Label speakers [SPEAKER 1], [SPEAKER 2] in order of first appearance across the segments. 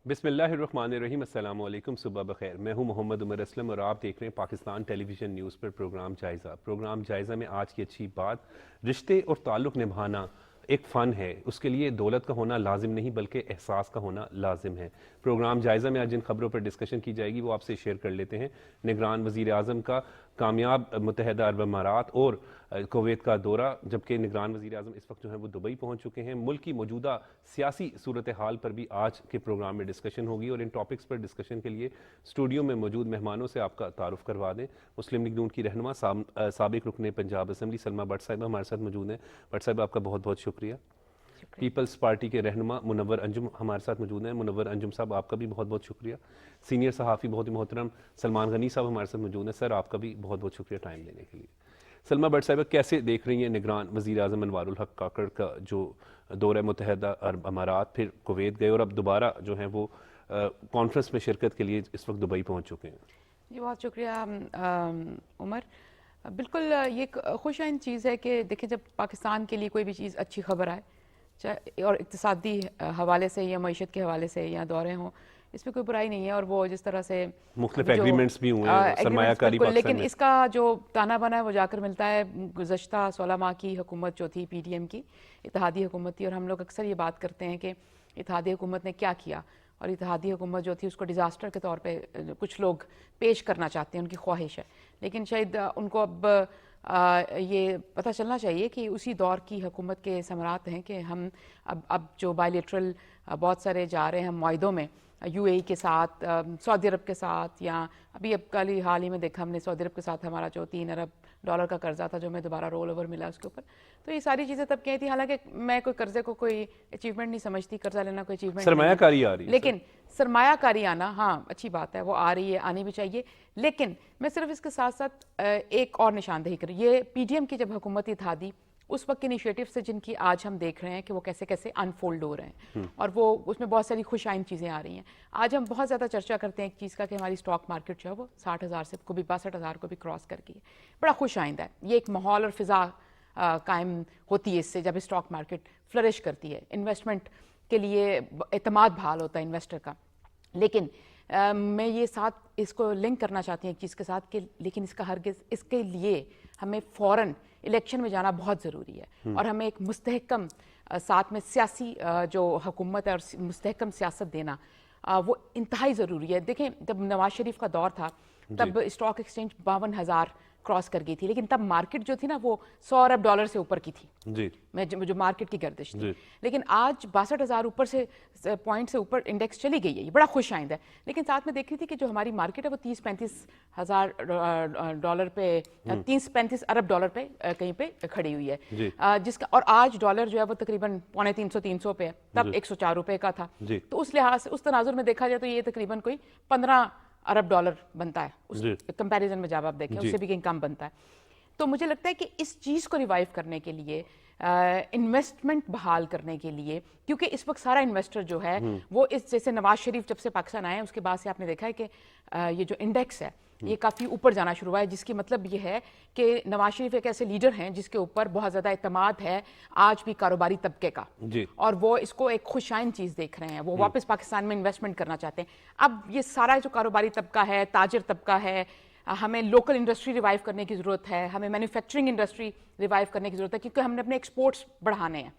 [SPEAKER 1] بسم اللہ الرحمن الرحیم، السلام علیکم، صبح بخیر۔ میں ہوں محمد عمر اسلم اور آپ دیکھ رہے ہیں پاکستان ٹیلی ویژن نیوز پر پروگرام جائزہ۔ پروگرام جائزہ میں آج کی اچھی بات، رشتے اور تعلق نبھانا ایک فن ہے، اس کے لیے دولت کا ہونا لازم نہیں بلکہ احساس کا ہونا لازم ہے۔ پروگرام جائزہ میں آج جن خبروں پر ڈسکشن کی جائے گی وہ آپ سے شیئر کر لیتے ہیں۔ نگران وزیر اعظم کا کامیاب متحدہ عرب امارات اور کویت کا دورہ، جبکہ نگران وزیر اعظم اس وقت جو ہیں وہ دبئی پہنچ چکے ہیں۔ ملک کی موجودہ سیاسی صورتحال پر بھی آج کے پروگرام میں ڈسکشن ہوگی، اور ان ٹاپکس پر ڈسکشن کے لیے اسٹوڈیو میں موجود مہمانوں سے آپ کا تعارف کروا دیں۔ مسلم لیگ نون کی رہنما سابق رکن پنجاب اسمبلی سلمیٰ بٹ صاحبہ ہمارے ساتھ موجود ہیں۔ بٹ صاحب آپ کا بہت بہت شکریہ۔ پیپلز پارٹی کے رہنما منور انجم ہمارے ساتھ موجود ہیں۔ منور انجم صاحب آپ کا بھی بہت بہت شکریہ۔ سینئر صحافی بہت ہی محترم سلمان غنی صاحب ہمارے ساتھ موجود ہیں۔ سر آپ کا بھی بہت بہت شکریہ ٹائم دینے کے لیے۔ سلمیٰ بٹ صاحبہ، کیسے دیکھ رہی ہیں نگران وزیر اعظم انوار الحق کاکڑ کا جو دورہ متحدہ عرب امارات، پھر کویت گئے اور اب دوبارہ جو ہیں وہ کانفرنس میں شرکت کے لیے اس وقت دبئی پہنچ چکے ہیں؟
[SPEAKER 2] جی بہت شکریہ عمر۔ بالکل یہ ایک خوش آئند چیز ہے کہ دیکھیں جب پاکستان کے لیے کوئی بھی چیز اچھی خبر آئے، چاہے اور اقتصادی حوالے سے یا معیشت کے حوالے سے یا دورے ہوں، اس میں کوئی برائی نہیں ہے۔ اور وہ جس طرح سے
[SPEAKER 1] مختلف ایگریمنٹس بھی ہوئے ہیں، سرمایہ کاری پاکستان
[SPEAKER 2] لیکن
[SPEAKER 1] میں،
[SPEAKER 2] اس کا جو تانا بانا ہے وہ جا کر ملتا ہے گزشتہ 16 ماہ کی حکومت جو تھی پی ڈی ایم کی، اتحادی حکومت تھی، اور ہم لوگ اکثر یہ بات کرتے ہیں کہ اتحادی حکومت نے کیا کیا، اور اتحادی حکومت جو تھی اس کو ڈیزاسٹر کے طور پہ کچھ لوگ پیش کرنا چاہتے ہیں، ان کی خواہش ہے، لیکن شاید ان کو اب یہ پتہ چلنا چاہیے کہ اسی دور کی حکومت کے ثمرات ہیں کہ ہم اب جو بائیلیٹرل بہت سارے جا رہے ہیں ہم معاہدوں میں، یو اے ای کے ساتھ، سعودی عرب کے ساتھ، یا ابھی اب کل حال ہی میں دیکھا ہم نے سعودی عرب کے ساتھ ہمارا جو $3 ارب کا قرضہ تھا جو ہمیں دوبارہ رول اوور ملا اس کے اوپر، تو یہ ساری چیزیں تب کہی تھی۔ حالانکہ میں کوئی قرضے کو کوئی اچیومنٹ نہیں سمجھتی، قرضہ لینا کوئی اچیومنٹ،
[SPEAKER 1] سرمایہ کاری آ رہی ہے،
[SPEAKER 2] لیکن سرمایہ کاری آنا ہاں اچھی بات ہے، وہ آ رہی ہے، آنی بھی چاہیے، لیکن میں صرف اس کے ساتھ ساتھ ایک اور نشاندہی کروں۔ یہ پی ڈی ایم کی جب حکومت اتحادی اس وقت انیشیٹو سے جن کی آج ہم دیکھ رہے ہیں کہ وہ کیسے کیسے انفولڈ ہو رہے ہیں، اور وہ اس میں بہت ساری خوش آئند چیزیں آ رہی ہیں۔ آج ہم بہت زیادہ چرچا کرتے ہیں ایک چیز کا کہ ہماری اسٹاک مارکیٹ جو ہے وہ 60,000 سے کبھی 62,000 کو بھی کراس کر گئی ہے، بڑا خوش آئند ہے۔ یہ ایک ماحول اور فضا قائم ہوتی ہے اس سے، جب اسٹاک مارکیٹ فلرش کرتی ہے، انویسٹمنٹ کے لیے اعتماد بحال ہوتا ہے انویسٹر کا۔ لیکن میں یہ ساتھ اس کو لنک کرنا چاہتی ہوں ایک چیز کے ساتھ کہ لیکن اس کا ہرگز اس کے لیے ہمیں فوراً الیکشن میں جانا بہت ضروری ہے، اور ہمیں ایک مستحکم ساتھ میں سیاسی جو حکومت ہے اور مستحکم سیاست دینا وہ انتہائی ضروری ہے۔ دیکھیں جب نواز شریف کا دور تھا تب اسٹاک ایکسچینج 52,000 کراس کر گئی تھی، لیکن تب مارکیٹ جو تھی نا وہ $100 ارب سے اوپر کی تھی،
[SPEAKER 1] جی
[SPEAKER 2] جو مارکیٹ کی گردش تھی، لیکن آج 62,000 اوپر سے پوائنٹ سے اوپر انڈیکس چلی گئی ہے، یہ بڑا خوش آئند ہے۔ لیکن ساتھ میں دیکھ رہی تھی کہ جو ہماری مارکیٹ ہے وہ $30-35,000 پہ، $30-35 ارب پہ کہیں پہ کھڑی ہوئی ہے، جس کا، اور آج ڈالر جو ہے وہ تقریباً $350 پہ ہے، تب $104 کا تھا، تو اس لحاظ سے اس تناظر میں دیکھا جائے تو یہ تقریباً کوئی $15 ارب بنتا ہے اس کمپیریزن میں، جب آپ دیکھیں اس سے بھی کہیں کم بنتا ہے۔ تو مجھے لگتا ہے کہ اس چیز کو ریوائیو کرنے کے لیے، انویسٹمنٹ بحال کرنے کے لیے، کیونکہ اس وقت سارا انویسٹر جو ہے وہ اس، جیسے نواز شریف جب سے پاکستان آئے ہیں اس کے بعد سے آپ نے دیکھا ہے کہ یہ جو انڈیکس ہے یہ کافی اوپر جانا شروع ہوا ہے، جس کی مطلب یہ ہے کہ نواز شریف ایک ایسے لیڈر ہیں جس کے اوپر بہت زیادہ اعتماد ہے آج بھی کاروباری طبقے کا، اور وہ اس کو ایک خوش آئند چیز دیکھ رہے ہیں، وہ واپس پاکستان میں انویسٹمنٹ کرنا چاہتے ہیں۔ اب یہ سارا جو کاروباری طبقہ ہے، تاجر طبقہ ہے، ہمیں لوکل انڈسٹری ریوائیو کرنے کی ضرورت ہے، ہمیں مینوفیکچرنگ انڈسٹری ریوائیو کرنے کی ضرورت ہے، کیونکہ ہم نے اپنے ایکسپورٹس بڑھانے ہیں،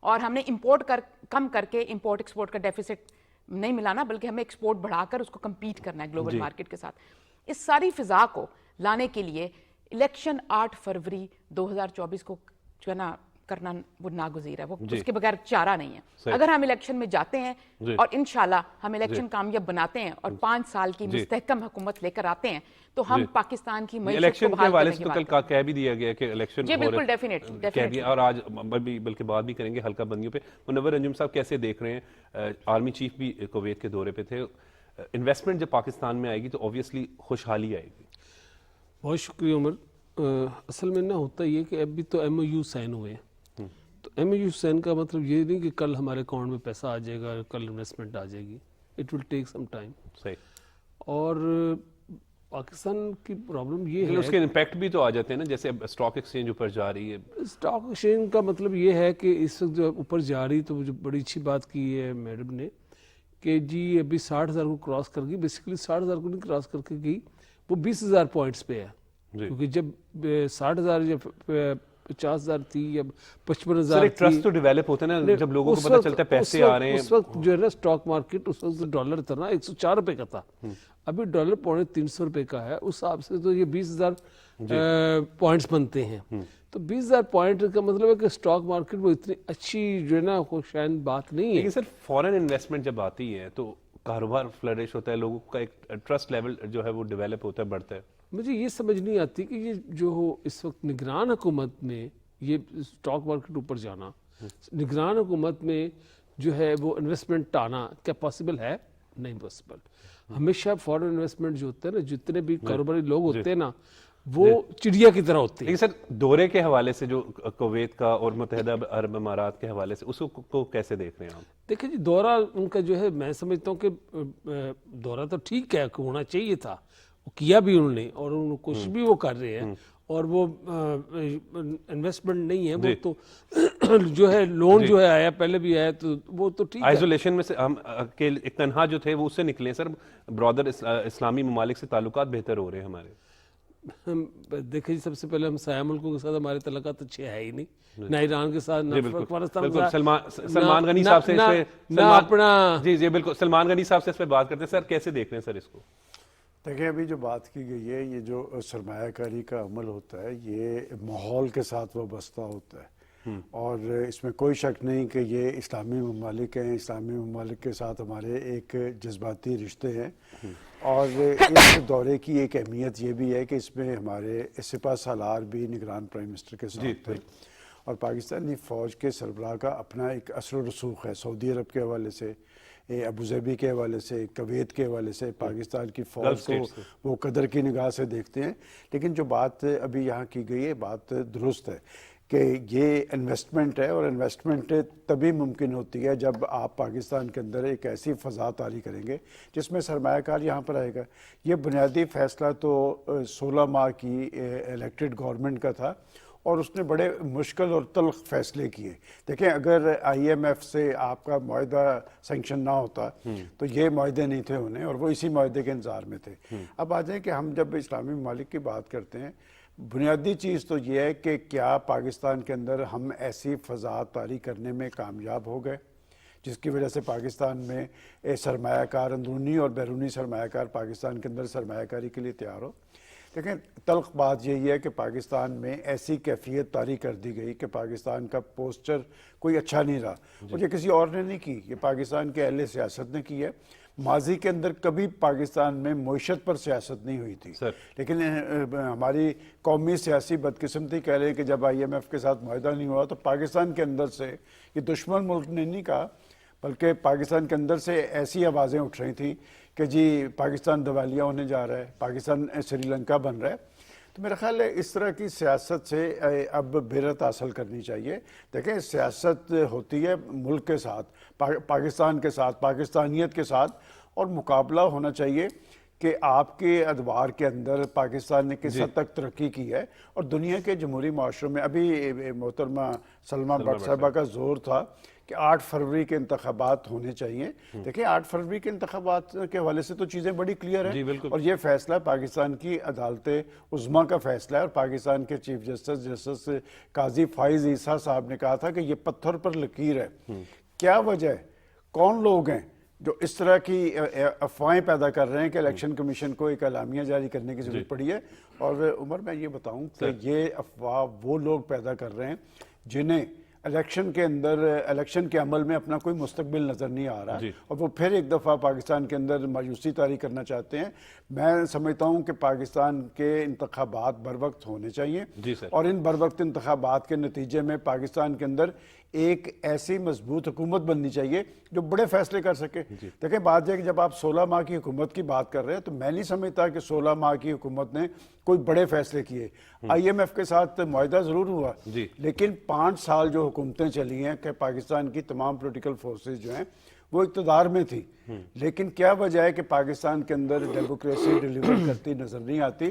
[SPEAKER 2] اور ہم نے امپورٹ کم کر کے امپورٹ ایکسپورٹ کا ڈیفیسٹ نہیں ملانا، بلکہ ہمیں ایکسپورٹ بڑھا کر اس کو کمپیٹ کرنا ہے گلوبل مارکیٹ کے ساتھ۔ اس ساری فضا کو لانے کے لیے الیکشن 8 فروری 2024 کو جو ہے نا کرنا وہ ناگزیر ہے، وہ اس کے بغیر چارہ نہیں ہے۔ اگر ہم الیکشن میں جاتے ہیں اور انشاءاللہ ہم الیکشن کامیاب بناتے ہیں اور 5 سال کی مستحکم حکومت لے کر آتے ہیں تو ہم پاکستان کی معیشت کو بحال کرنے کی بات کریں۔
[SPEAKER 1] کل کہہ بھی دیا گیا کہ الیکشن
[SPEAKER 2] جی بالکل ڈیفینیٹلی،
[SPEAKER 1] اور آج بلکہ بات بھی کریں گے حلقہ بندیوں پہ۔ منور انجم صاحب کیسے دیکھ رہے ہیں، آرمی چیف بھی کویت کے دورے پہ تھے، انویسٹمنٹ جب پاکستان میں آئے گی تو اوبویسلی خوشحالی آئے گی؟
[SPEAKER 3] بہت شکریہ عمر۔ اصل میں نہ ہوتا یہ کہ اب بھی تو ایم او یو سائن ہوئے ہیں، تو ایم او یو سائن کا مطلب یہ نہیں کہ کل ہمارے اکاؤنٹ میں پیسہ آ جائے گا، کل انویسٹمنٹ آ جائے گی، it will take some time.
[SPEAKER 1] صحیح۔
[SPEAKER 3] اور پاکستان کی پرابلم یہ ہے
[SPEAKER 1] اس کے امپیکٹ بھی تو آ جاتے ہیں نا، جیسے اسٹاک ایکسچینج اوپر جا رہی ہے۔
[SPEAKER 3] اسٹاک ایکسچینج کا مطلب یہ ہے کہ اس وقت جو اوپر جا رہی، تو جو بڑی اچھی بات کی ہے میڈم نے کہ جی ابھی 60,000 کو کراس کر گئی. بیسیکلی 60,000 کو نہیں کراس کر کے گئی, وہ 20,000 پوائنٹس پہ ہے. کیونکہ جب 60,000 یا 50,000 تھی یا 55,000
[SPEAKER 1] ایک ٹرسٹ تو ڈیولپ ہوتا ہے نا, جب لوگوں کو پتہ چلتا ہے پیسے آ رہے ہیں.
[SPEAKER 3] اس وقت جو ہے نا اسٹاک مارکیٹ اس وقت ڈالر تھا نا 104 روپے کا تھا, ابھی ڈالر 350 روپے کا ہے. اس حساب سے تو یہ 20,000 پوائنٹس بنتے ہیں. تو 20,000 پوائنٹ کا مطلب ہے کہ اسٹاک مارکیٹ وہ اتنی اچھی جو ہے نا خوشائن بات نہیں ہے.
[SPEAKER 1] لیکن سر فورن انویسٹمنٹ جب آتی ہے تو کاروبار فلرش ہوتا ہے, لوگوں کا ایک ٹرسٹ لیول جو ہے وہ ڈیولپ ہوتا ہے, بڑھتا ہے.
[SPEAKER 3] مجھے یہ سمجھ نہیں آتی کہ یہ جو اس وقت نگران حکومت میں یہ اسٹاک مارکیٹ اوپر جانا, نگران حکومت میں جو ہے وہ انویسٹمنٹ آنا کیا پاسبل ہے؟ نہیں پاسبل. ہمیشہ فورن انویسٹمنٹ جو ہوتا ہے نا, جتنے بھی کاروباری لوگ ہوتے ہیں نا وہ چڑیا کی طرح ہوتے ہیں.
[SPEAKER 1] لیکن سر دورے کے حوالے سے جو کویت کا اور متحدہ عرب امارات کے حوالے سے اس کو کیسے دیکھ رہے ہیں آپ؟
[SPEAKER 3] دیکھیں جی دورہ ان کا جو ہے میں سمجھتا ہوں کہ دورہ تو ٹھیک ہے, ہونا چاہیے تھا, وہ کیا بھی انہوں نے, اور انہوں کوشش بھی وہ کر رہے ہیں. اور وہ انویسٹمنٹ نہیں ہے, وہ تو جو ہے لون جو ہے آیا پہلے بھی آیا تو وہ تو ٹھیک ہے.
[SPEAKER 1] آئسولیشن میں سے ہم ایک تنہا جو تھے وہ اس سے نکلے سر, برادر اسلامی ممالک سے تعلقات بہتر ہو رہے ہیں ہمارے.
[SPEAKER 3] دیکھیں جی سب سے پہلے ہم سیاہ ملکوں کے ساتھ ہمارے تعلقات اچھے ہے ہی نہیں, نہ ایران کے ساتھ, نہ افغانستان کے ساتھ.
[SPEAKER 1] سلمان غنی صاحب سے
[SPEAKER 3] نہ اپنا
[SPEAKER 1] جی بالکل سلمان غنی صاحب سے اس پہ بات کرتے ہیں. سر کیسے دیکھ رہے ہیں سر اس کو؟
[SPEAKER 4] دیکھیں ابھی جو بات کی گئی ہے, یہ جو سرمایہ کاری کا عمل ہوتا ہے یہ ماحول کے ساتھ وابستہ ہوتا ہے, اور اس میں کوئی شک نہیں کہ یہ اسلامی ممالک ہیں. اسلامی ممالک کے ساتھ ہمارے ایک جذباتی رشتے ہیں, اور اس دورے کی ایک اہمیت یہ بھی ہے کہ اس میں ہمارے سپہ سالار بھی نگران پرائم منسٹر کے ساتھ تھے, اور پاکستانی فوج کے سربراہ کا اپنا ایک اثر و رسوخ ہے سعودی عرب کے حوالے سے, ابوظہبی کے حوالے سے, کویت کے حوالے سے. پاکستان کی فوج کو وہ قدر کی نگاہ سے دیکھتے ہیں. لیکن جو بات ابھی یہاں کی گئی ہے بات درست ہے کہ یہ انویسٹمنٹ ہے, اور انویسٹمنٹ تبھی ممکن ہوتی ہے جب آپ پاکستان کے اندر ایک ایسی فضا طاری کریں گے جس میں سرمایہ کار یہاں پر آئے گا. یہ بنیادی فیصلہ تو 16 ماہ کی الیکٹڈ گورنمنٹ کا تھا, اور اس نے بڑے مشکل اور تلخ فیصلے کیے. دیکھیں اگر آئی ایم ایف سے آپ کا معاہدہ سینکشن نہ ہوتا تو یہ معاہدے نہیں تھے ہونے, اور وہ اسی معاہدے کے انتظار میں تھے. اب آ جائیں کہ ہم جب اسلامی ممالک کی بات کرتے ہیں, بنیادی چیز تو یہ ہے کہ کیا پاکستان کے اندر ہم ایسی فضا طاری کرنے میں کامیاب ہو گئے جس کی وجہ سے پاکستان میں سرمایہ کار اندرونی اور بیرونی سرمایہ کار پاکستان کے اندر سرمایہ کاری کے لیے تیار ہو. دیکھیں تلخ بات یہی ہے کہ پاکستان میں ایسی کیفیت طاری کر دی گئی کہ پاکستان کا پوسچر کوئی اچھا نہیں رہا, اور یہ کسی اور نے نہیں کی, یہ پاکستان کے اہل سیاست نے کی ہے. ماضی کے اندر کبھی پاکستان میں معیشت پر سیاست نہیں ہوئی تھی, لیکن ہماری قومی سیاسی بدقسمتی کہہ رہے کہ جب آئی ایم ایف کے ساتھ معاہدہ نہیں ہوا تو پاکستان کے اندر سے, یہ دشمن ملک نے نہیں کہا بلکہ پاکستان کے اندر سے ایسی آوازیں اٹھ رہی تھیں کہ جی پاکستان دیوالیہ ہونے جا رہا ہے, پاکستان سری لنکا بن رہا ہے. تو میرا خیال ہے اس طرح کی سیاست سے اب بیرت حاصل کرنی چاہیے. دیکھیں سیاست ہوتی ہے ملک کے ساتھ, پاکستان کے ساتھ, پاکستانیت کے ساتھ, اور مقابلہ ہونا چاہیے کہ آپ کے ادوار کے اندر پاکستان نے کس حد تک ترقی کی ہے. اور دنیا کے جمہوری معاشروں میں ابھی محترمہ سلمہ بٹ صاحبہ کا زور تھا کہ 8 فروری کے انتخابات ہونے چاہیے. دیکھیں 8 فروری کے انتخابات کے حوالے سے تو چیزیں بڑی کلیئر ہیں, اور یہ فیصلہ پاکستان کی عدالت عظمیٰ کا فیصلہ ہے, اور پاکستان کے چیف جسٹس قاضی فائز عیسیٰ صاحب نے کہا تھا کہ یہ پتھر پر لکیر ہے. کیا وجہ ہے, کون لوگ ہیں جو اس طرح کی افواہیں پیدا کر رہے ہیں کہ الیکشن کمیشن کو ایک اعلامیہ جاری کرنے کی ضرورت پڑی ہے؟ اور عمر میں یہ بتاؤں کہ یہ افواہ وہ لوگ پیدا کر رہے ہیں جنہیں الیکشن کے اندر, الیکشن کے عمل میں اپنا کوئی مستقبل نظر نہیں آ رہا, اور وہ پھر ایک دفعہ پاکستان کے اندر مایوسی طاری کرنا چاہتے ہیں. میں سمجھتا ہوں کہ پاکستان کے انتخابات بر وقت ہونے چاہیے, اور ان بر وقت انتخابات کے نتیجے میں پاکستان کے اندر ایک ایسی مضبوط حکومت بننی چاہیے جو بڑے فیصلے کر سکے. دیکھیں بات یہ کہ جب آپ 16 ماہ کی حکومت کی بات کر رہے ہیں تو میں نہیں سمجھتا کہ 16 ماہ کی حکومت نے کوئی بڑے فیصلے کیے. آئی ایم ایف کے ساتھ معاہدہ ضرور ہوا, لیکن 5 سال جو حکومتیں چلی ہیں کہ پاکستان کی تمام پولیٹیکل فورسز جو ہیں وہ اقتدار میں تھی, لیکن کیا وجہ ہے کہ پاکستان کے اندر ڈیموکریسی ڈیلیور کرتی نظر نہیں آتی؟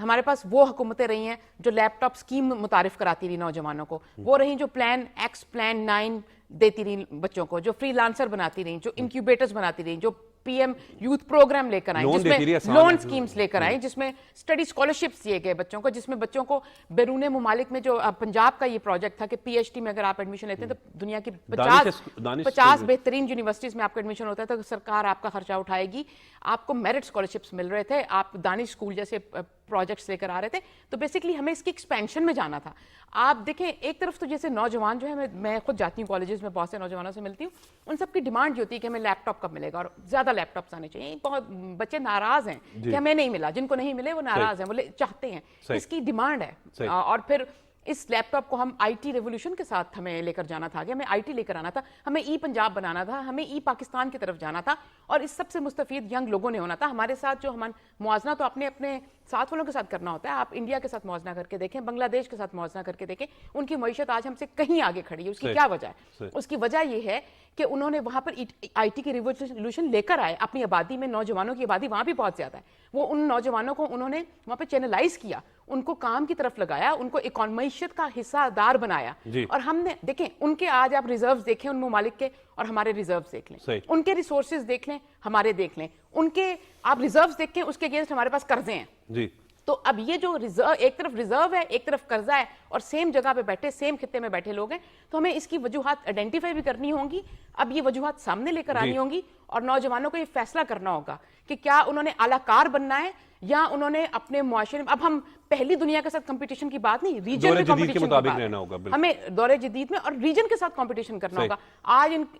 [SPEAKER 2] ہمارے پاس وہ حکومتیں رہی ہیں جو لیپ ٹاپ اسکیم متعارف کراتی رہی نوجوانوں کو, وہ رہی جو پلان ایکس پلان 9 دیتی رہی بچوں کو, جو فری لانسر بناتی رہی, جو انکیوبیٹرز بناتی رہی, جو پی ایم یوتھ پروگرام لے کر آئیں, جس میں لون سکیمز لے کر آئیں, جس میں اسٹڈی اسکالرشپس دیے گئے بچوں کو, جس میں بچوں کو بیرون ممالک میں, جو پنجاب کا یہ پروجیکٹ تھا کہ پی ایچ ڈی میں اگر آپ ایڈمیشن لیتے ہیں تو دنیا کی 50 بہترین یونیورسٹیز میں آپ کا ایڈمیشن ہوتا ہے تو سرکار آپ کا خرچہ اٹھائے گی. آپ کو میرٹ اسکالرشپس مل رہے تھے, آپ دانش اسکول جیسے پروجیکٹس لے کر آ رہے تھے. تو بیسکلی ہمیں اس کی ایکسپینشن میں جانا تھا. آپ دیکھیں ایک طرف تو جیسے نوجوان جو ہے, میں خود جاتی ہوں کالجز میں, بہت سے نوجوانوں سے ملتی ہوں, ان سب کی ڈیمانڈ یہ ہوتی ہے کہ ہمیں لیپ ٹاپ کب ملے گا, اور زیادہ لیپ ٹاپس آنے چاہیے. بہت بچے ناراض ہیں کہ ہمیں نہیں ملا, جن کو نہیں ملے وہ ناراض ہیں, وہ چاہتے ہیں, اس کی ڈیمانڈ ہے. اور پھر اس لیپ ٹاپ کو ہم آئی ٹی ریولیوشن کے ساتھ ہمیں لے کر جانا تھا, کہ ہمیں آئی ٹی لے کر آنا تھا, ہمیں ای پنجاب بنانا تھا, ہمیں ای پاکستان کی طرف جانا تھا, اور اس سب سے مستفید ینگ لوگوں نے ہونا تھا. ہمارے ساتھ جو موازنہ تو اپنے ساتھ والوں کے ساتھ کرنا ہوتا ہے. آپ انڈیا کے ساتھ موازنہ کر کے دیکھیں, بنگلہ دیش کے ساتھ موازنہ کر کے دیکھیں, ان کی معیشت آج ہم سے کہیں آگے کھڑی ہے. اس کی کیا وجہ ہے؟ اس کی وجہ یہ ہے کہ انہوں نے وہاں پر آئی ٹی کی ریولیوشن لے کر آئے. اپنی آبادی میں نوجوانوں کی آبادی وہاں بھی بہت زیادہ ہے. وہ ان نوجوانوں کو انہوں نے وہاں پہ چینلائز کیا, ان کو کام کی طرف لگایا, ان کو معیشت کا حصہ دار بنایا. اور ہم نے دیکھیں ان کے آج آپ ریزروز دیکھیں ان ممالک کے, اور ہمارے ریزروز دیکھ لیں, ان کے ریسورسز دیکھ لیں, ہمارے دیکھ لیں, ان کے آپ ریزروز دیکھیں, اس کے اگینسٹ ہمارے پاس قرضے ہیں. تو اب یہ جو ایک طرف ریزرو ہے, ایک طرف قرضہ ہے, اور سیم جگہ پہ بیٹھے, سیم خطے میں بیٹھے لوگ ہیں. تو ہمیں اس کی وجوہات آئیڈینٹیفائی بھی کرنی ہوں گی. اب یہ وجوہات سامنے لے کر آنی ہوں گی, اور نوجوانوں کو یہ فیصلہ کرنا ہوگا کہ کیا انہوں نے اعلیٰ کار بننا ہے, یا انہوں نے اپنے معاشرے میں, اب ہم پہلی دنیا کے ساتھ کمپٹیشن کی بات نہیں, ریجن میں کمپٹیشن کی بات ہے. ہمیں دور جدید میں اور ریجن کے ساتھ کمپٹیشن کرنا ہوگا.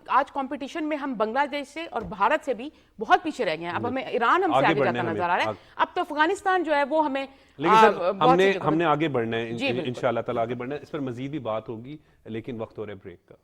[SPEAKER 2] آج کمپٹیشن میں ہم بنگلہ دیش سے اور بھارت سے بھی بہت پیچھے رہ گئے ہیں. اب ہمیں ایران ہم سے آگے جاتا نظر آ رہا ہے. اب تو افغانستان جو ہے وہ ہمیں,
[SPEAKER 1] لیکن ہم نے آگے بڑھنا ہے انشاءاللہ تعالی, آگے بڑھنا ہے. اس پر مزید بھی بات ہوگی, لیکن وقت ہو رہا ہے بریک کا.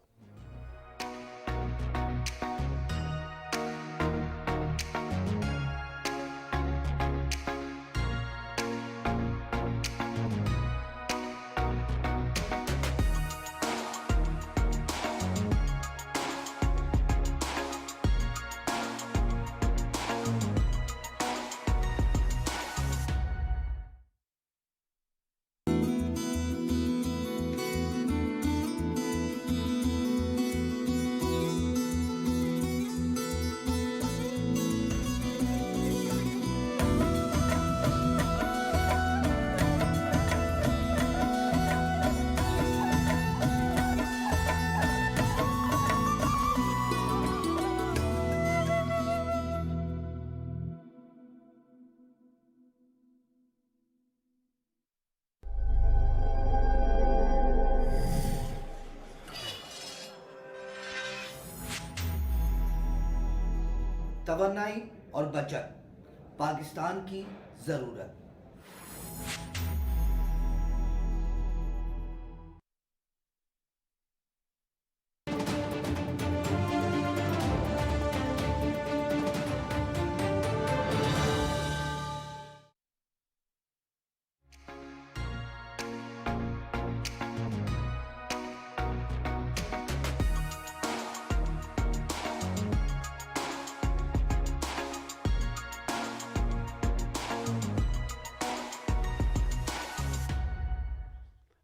[SPEAKER 5] توانائی اور بچت پاکستان کی ضرورت.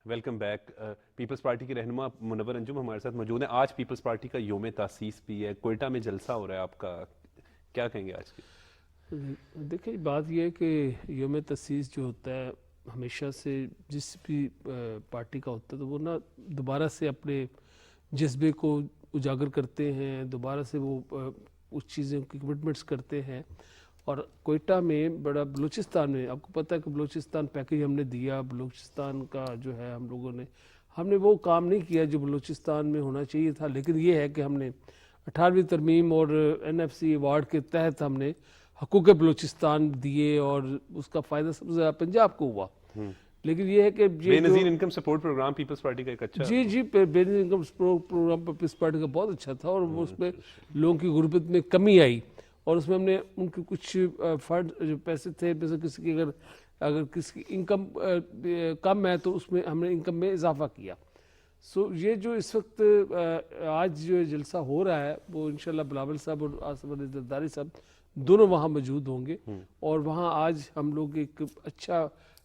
[SPEAKER 1] Welcome back. پیپلز پارٹی کی رہنما منور انجم ہمارے ساتھ موجود ہیں. آج پیپلز پارٹی کا یوم تاسیس بھی ہے, کوئٹہ میں جلسہ ہو رہا ہے آپ کا, کیا کہیں گے آج کی؟
[SPEAKER 3] دیکھیں بات یہ ہے کہ یوم تاسیس جو ہوتا ہے ہمیشہ سے جس بھی پارٹی کا ہوتا ہے تو وہ نا دوبارہ سے اپنے جذبے کو اجاگر کرتے ہیں, دوبارہ سے وہ اس چیزوں کی کمٹمنٹس کرتے ہیں. اور کوئٹہ میں بڑا بلوچستان میں آپ کو پتہ ہے کہ بلوچستان پیکیج ہم نے دیا, بلوچستان کا جو ہے ہم نے وہ کام نہیں کیا جو بلوچستان میں ہونا چاہیے تھا. لیکن یہ ہے کہ ہم نے 18ویں ترمیم اور NFC ایوارڈ کے تحت ہم نے حقوق بلوچستان دیے, اور اس کا فائدہ سب سے زیادہ پنجاب کو ہوا. لیکن یہ ہے کہ
[SPEAKER 1] Benazir income support programme Peoples Party کا ایک اچھا,
[SPEAKER 3] جی Benazir income support programme Peoples Party کا بہت اچھا تھا, اور وہ اس میں لوگوں کی غربت میں کمی آئی, اور اس میں ہم نے ان کے کچھ فنڈ جو پیسے تھے, جیسے کسی کی اگر کسی کی انکم کم ہے تو اس میں ہم نے انکم میں اضافہ کیا. یہ جو اس وقت آج جو جلسہ ہو رہا ہے وہ انشاءاللہ بلاول صاحب اور آصف علی زرداری صاحب دونوں وہاں موجود ہوں گے, اور وہاں آج ہم لوگ ایک اچھا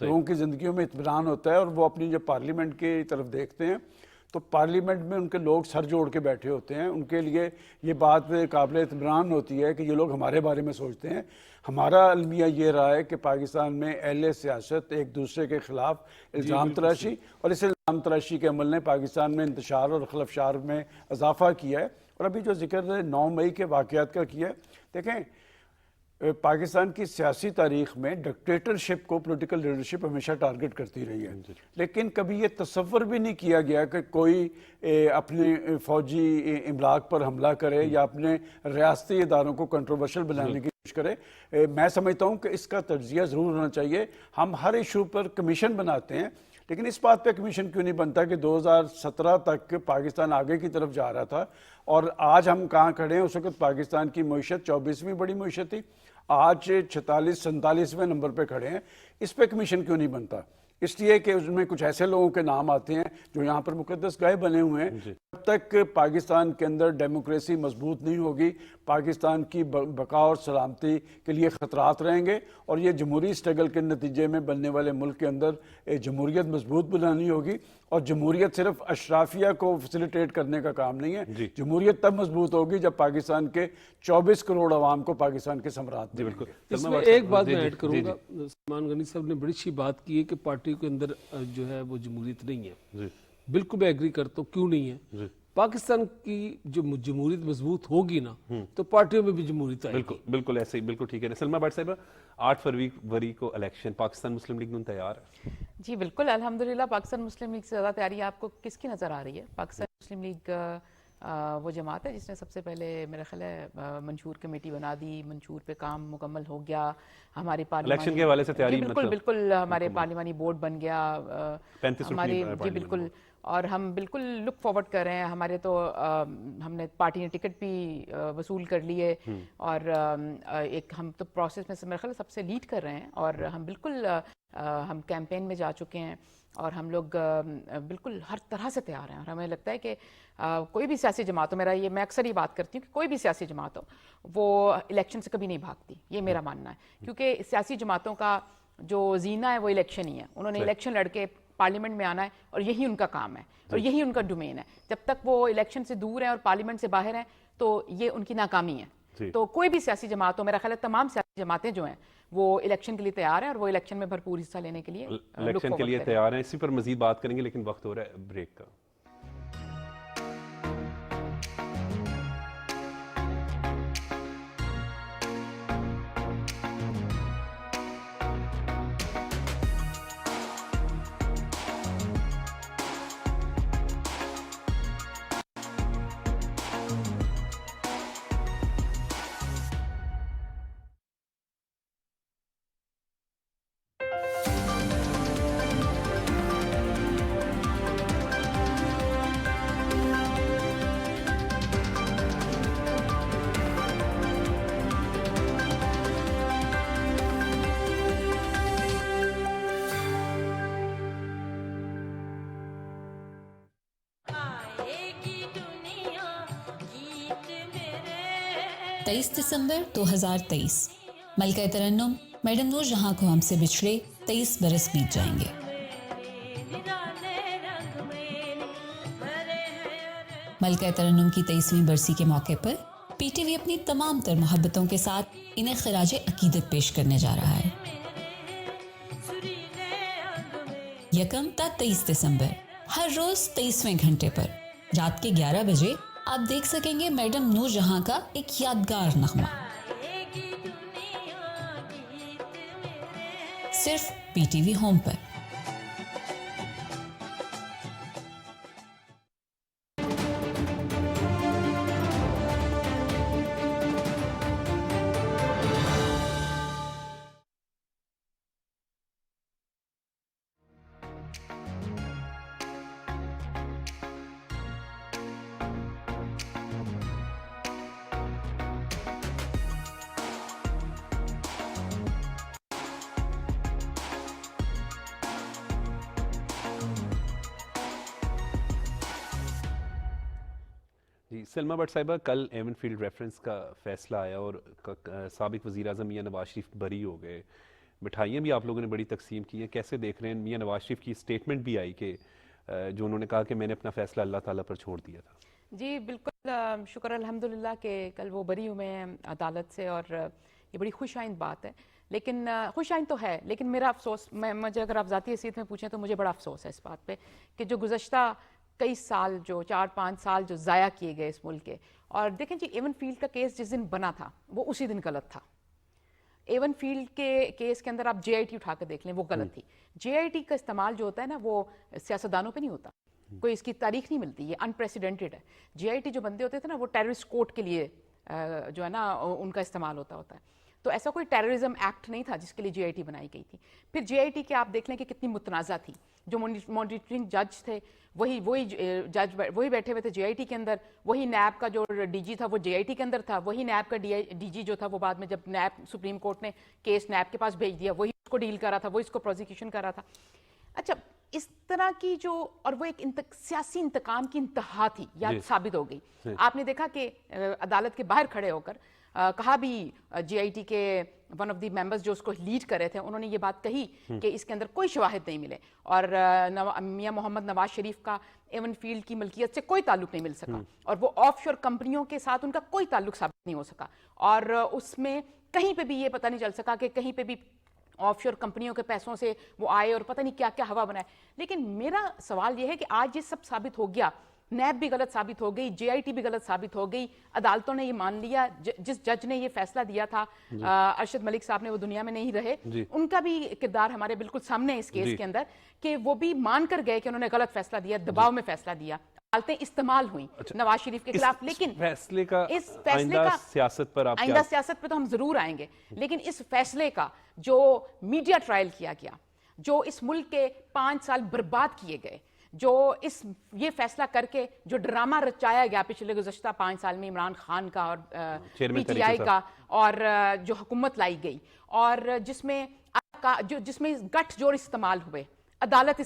[SPEAKER 4] لوگوں کی زندگیوں میں اطمینان ہوتا ہے، اور وہ اپنی جب پارلیمنٹ کی طرف دیکھتے ہیں تو پارلیمنٹ میں ان کے لوگ سر جوڑ کے بیٹھے ہوتے ہیں، ان کے لیے یہ بات قابل اطمینان ہوتی ہے کہ یہ لوگ ہمارے بارے میں سوچتے ہیں۔ ہمارا المیہ یہ رہا ہے کہ پاکستان میں اہل سیاست ایک دوسرے کے خلاف الزام تراشی، اور اس الزام تراشی کے عمل نے پاکستان میں انتشار اور خلفشار میں اضافہ کیا ہے۔ اور ابھی جو ذکر 9 مئی کے واقعات کا کیا ہے، دیکھیں پاکستان کی سیاسی تاریخ میں ڈکٹیٹرشپ کو پولیٹیکل لیڈرشپ ہمیشہ ٹارگٹ کرتی رہی ہے، لیکن کبھی یہ تصور بھی نہیں کیا گیا کہ کوئی اپنے فوجی املاک پر حملہ کرے یا اپنے ریاستی اداروں کو کنٹروورشل بنانے کی کوشش کرے۔ میں سمجھتا ہوں کہ اس کا تجزیہ ضرور ہونا چاہیے۔ ہم ہر ایشو پر کمیشن بناتے ہیں، لیکن اس بات پہ کمیشن کیوں نہیں بنتا کہ 2017 تک پاکستان آگے کی طرف جا رہا تھا، اور آج ہم کہاں کھڑے ہیں؟ اس وقت پاکستان کی معیشت 24ویں بڑی معیشت تھی، آج 46-47ویں نمبر پہ کھڑے ہیں۔ اس پہ کمیشن کیوں نہیں بنتا؟ اس لیے کہ اس میں کچھ ایسے لوگوں کے نام آتے ہیں جو یہاں پر مقدس گائے بنے ہوئے ہیں۔ جب تک پاکستان کے اندر ڈیموکریسی مضبوط نہیں ہوگی، پاکستان کی بقا اور سلامتی کے لیے خطرات رہیں گے، اور یہ جمہوری سٹرگل کے نتیجے میں بننے والے ملک کے اندر جمہوریت مضبوط بنانی ہوگی۔ اور جمہوریت صرف اشرافیہ کو فیسیلیٹیٹ کرنے کا کام نہیں ہے، جمہوریت تب مضبوط ہوگی جب پاکستان کے 24 کروڑ عوام کو پاکستان کے ثمرات دیں گے۔
[SPEAKER 3] اس میں ایک بات میں ایڈ کروں گا، سلمان غنی صاحب نے بڑی اچھی بات کی ہے کہ پارٹی کے اندر جو ہے وہ جمہوریت نہیں ہے، بالکل میں ایگری کرتا ہوں، کیوں نہیں ہے؟ پاکستان کی جو جمہوریت مضبوط ہوگی نا تو پارٹیوں میں بھی جمہوریت آئے گی۔
[SPEAKER 1] بالکل ایسے ہی، بالکل ٹھیک ہے۔ سلمہ بٹ صاحبہ، 8 فروری کو الیکشن، پاکستان مسلم لیگ نون تیار ہے؟
[SPEAKER 2] جی بالکل، الحمدللہ پاکستان مسلم لیگ سے زیادہ تیاری آپ کو کس کی نظر آ رہی ہے؟ پاکستان مسلم لیگ وہ جماعت ہے جس نے سب سے پہلے میرا خیال ہے منشور کمیٹی بنا دی، منشور پہ کام مکمل ہو گیا، ہماری
[SPEAKER 1] الیکشن کے حوالے سے تیاری
[SPEAKER 2] بالکل ہمارے پارلیمانی بورڈ بن گیا ہماری، جی بالکل، اور ہم بالکل لک فارورڈ کر رہے ہیں۔ ہمارے تو ہم نے پارٹی نے ٹکٹ بھی وصول کر لیے، اور ایک ہم تو پروسیس میں میرا خیال سب سے لیڈ کر رہے ہیں، اور ہم بالکل ہم کیمپین میں جا چکے ہیں، اور ہم لوگ بالکل ہر طرح سے تیار ہیں۔ اور ہمیں لگتا ہے کہ کوئی بھی سیاسی جماعت ہو، میں اکثر یہ بات کرتی ہوں کہ کوئی بھی سیاسی جماعت ہو وہ الیکشن سے کبھی نہیں بھاگتی، یہ میرا ماننا ہے، کیونکہ سیاسی جماعتوں کا جو زینہ ہے وہ الیکشن ہی ہے۔ انہوں نے الیکشن لڑ کے پارلیمنٹ میں آنا ہے، اور یہی ان کا کام ہے اور یہی ان کا ڈومین ہے۔ جب تک وہ الیکشن سے دور ہیں اور پارلیمنٹ سے باہر ہیں تو یہ ان کی ناکامی ہے۔ تو کوئی بھی سیاسی جماعت ہو، میرا خیال ہے تمام سیاسی جماعتیں جو ہیں وہ الیکشن کے لیے تیار ہیں، اور وہ الیکشن میں بھرپور حصہ لینے کے لیے
[SPEAKER 1] تیار ہیں۔ اسی پر مزید بات کریں گے، لیکن وقت ہو رہا ہے بریک کا۔
[SPEAKER 6] تیئیس دسمبر 2023 ملکہ ترنم میڈم نور جہاں کو ہم سے بچھڑے 23 برس بیت جائیں گے۔ ملکہ ترنم کی 23ویں برسی کے موقع پر پی ٹی وی اپنی تمام تر محبتوں کے ساتھ انہیں خراج عقیدت پیش کرنے جا رہا ہے۔ 1 تا 23 دسمبر ہر روز 23ویں گھنٹے پر رات کے 11 بجے آپ دیکھ سکیں گے میڈم نور جہاں کا ایک یادگار نغمہ، صرف پی ٹی وی ہوم پر۔
[SPEAKER 1] جی سلمہ بٹ صاحبہ، کل ایون فیلڈ ریفرنس کا فیصلہ آیا اور سابق وزیر اعظم میاں نواز شریف بری ہو گئے۔ مٹھائیاں بھی آپ لوگوں نے بڑی تقسیم کی ہیں. کیسے دیکھ رہے ہیں؟ میاں نواز شریف کی اسٹیٹمنٹ بھی آئی کہ جو انہوں نے کہا کہ میں نے اپنا فیصلہ اللہ تعالیٰ پر چھوڑ دیا تھا.
[SPEAKER 2] جی بالکل، شکر الحمدللہ کہ کل وہ بری ہوئے ہیں عدالت سے، اور یہ بڑی خوش آئند بات ہے. لیکن خوش آئند تو ہے، لیکن میرا افسوس، مجھے اگر آپ ذاتی حیثیت میں پوچھیں تو مجھے بڑا افسوس ہے اس بات پہ کہ جو گزشتہ کئی سال، جو 4-5 سال جو ضائع کیے گئے اس ملک کے. اور دیکھیں جی، ایون فیلڈ کا کیس جس دن بنا تھا وہ اسی دن غلط تھا. ایون فیلڈ کے کیس کے اندر آپ جے آئی ٹی اٹھا کے دیکھ لیں، وہ غلط تھی. جے آئی ٹی کا استعمال جو ہوتا ہے نا، وہ سیاستدانوں پہ نہیں ہوتا، کوئی اس کی تاریخ نہیں ملتی، یہ انپریسیڈنٹڈ ہے. جے آئی ٹی جو بندے ہوتے تھے نا، وہ ٹیررسٹ کوڈ کے لیے جو ہے نا ان کا استعمال ہوتا ہے. تو ایسا کوئی ٹیررزم ایکٹ نہیں تھا جس کے لیے جے آئی ٹی بنائی گئی تھی. پھر جے آئی ٹی کے آپ دیکھ لیں کہ کتنی متنازع تھی. جو مانیٹرنگ جج تھے وہی جج وہی بیٹھے ہوئے تھے جے آئی ٹی کے اندر. وہی نیب کا جو ڈی جی تھا وہ جے آئی ٹی کے اندر تھا. وہی نیب کا ڈی جی جو تھا وہ بعد میں جب نیب سپریم کورٹ نے کیس نیب کے پاس بھیج دیا، وہی اس کو ڈیل کر رہا تھا، وہی اس کو پروزیکیوشن کر رہا تھا. اچھا، اس طرح کی جو، اور وہ ایک سیاسی انتقام کی انتہا تھی، یا ثابت ہو گئی. آپ نے دیکھا کہ عدالت کے باہر کھڑے ہو کر کہا بھی جے آئی ٹی کے ون آف دی ممبرز جو اس کو لیڈ کر رہے تھے، انہوں نے یہ بات کہی کہ اس کے اندر کوئی شواہد نہیں ملے، اور میاں محمد نواز شریف کا ایون فیلڈ کی ملکیت سے کوئی تعلق نہیں مل سکا، اور وہ آف شور کمپنیوں کے ساتھ ان کا کوئی تعلق ثابت نہیں ہو سکا. اور اس میں کہیں پہ بھی یہ پتہ نہیں چل سکا کہ کہیں پہ بھی آف شور کمپنیوں کے پیسوں سے وہ آئے اور پتہ نہیں کیا کیا ہوا بنائے. لیکن میرا سوال یہ ہے کہ آج یہ سب ثابت ہو گیا، نیب بھی غلط ثابت ہو گئی، جے آئی ٹی بھی غلط ثابت ہو گئی، عدالتوں نے یہ مان لیا. جس جج نے یہ فیصلہ دیا تھا، ارشد ملک صاحب نے، وہ دنیا میں نہیں رہے، ان کا بھی کردار ہمارے بالکل سامنے ہے اس کیس کے اندر، کہ وہ بھی مان کر گئے کہ انہوں نے غلط فیصلہ دیا، دباؤ میں فیصلہ دیا. عدالتیں استعمال ہوئیں نواز شریف کے خلاف. لیکن
[SPEAKER 1] فیصلے کا
[SPEAKER 2] آئندہ
[SPEAKER 1] سیاست پر
[SPEAKER 2] آئندہ سیاست پہ تو ہم ضرور آئیں گے، لیکن اس فیصلے کا جو میڈیا ٹرائل کیا گیا، جو اس ملک کے 5 سال برباد کیے گئے، جو یہ فیصلہ کر کے جو ڈرامہ رچایا گیا پچھلے گزشتہ 5 سال میں عمران خان کا اور پی ٹی آئی کا، اور جو حکومت لائی گئی، اور جس میں گٹھ جوڑ استعمال ہوئے، عدالت